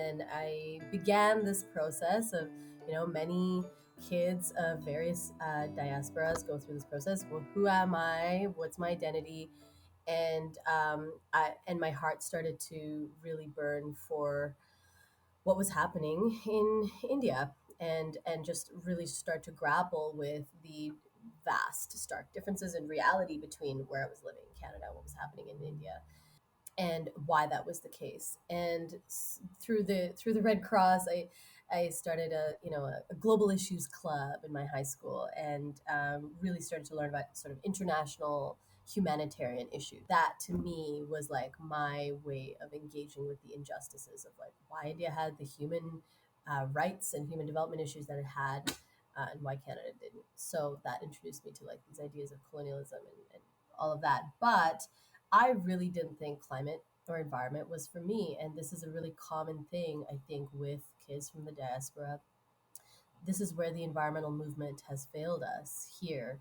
and I began this process of, many kids of various diasporas go through this process. Well, who am I? What's my identity? And my heart started to really burn for what was happening in India, and just really start to grapple with the vast, stark differences in reality between where I was living in Canada, what was happening in India, and why that was the case. And through the Red Cross, I started a global issues club in my high school, and really started to learn about sort of international humanitarian issues. That to me was like my way of engaging with the injustices of like why India had the human rights and human development issues that it had, and why Canada didn't. So that introduced me to like these ideas of colonialism and all of that. But I really didn't think climate or environment was for me. And this is a really common thing, I think, with kids from the diaspora. This is where the environmental movement has failed us here.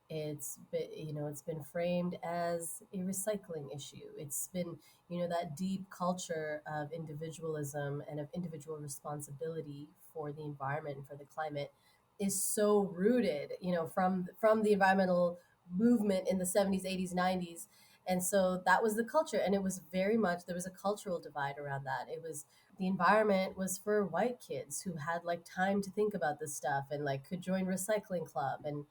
It's been framed as a recycling issue. It's been, that deep culture of individualism and of individual responsibility for the environment and for the climate is so rooted, from the environmental movement in the 70s, 80s, 90s. And so that was the culture. And it was very much, there was a cultural divide around that. It was, the environment was for white kids who had like time to think about this stuff and like could join recycling club and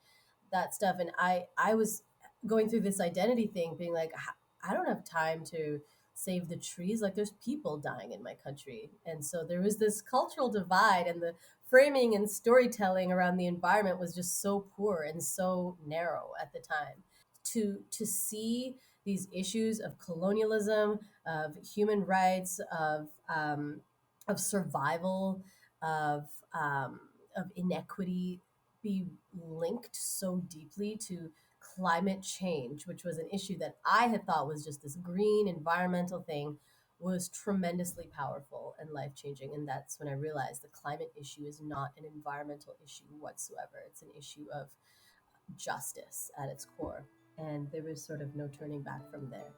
that stuff. And I was going through this identity thing, being like, I don't have time to save the trees. Like there's people dying in my country. And so there was this cultural divide, and the framing and storytelling around the environment was just so poor and so narrow at the time. To see these issues of colonialism, of human rights, of survival, of of inequity be linked so deeply to climate change, which was an issue that I had thought was just this green environmental thing, was tremendously powerful and life changing. And that's when I realized the climate issue is not an environmental issue whatsoever. It's an issue of justice at its core. And there was sort of no turning back from there.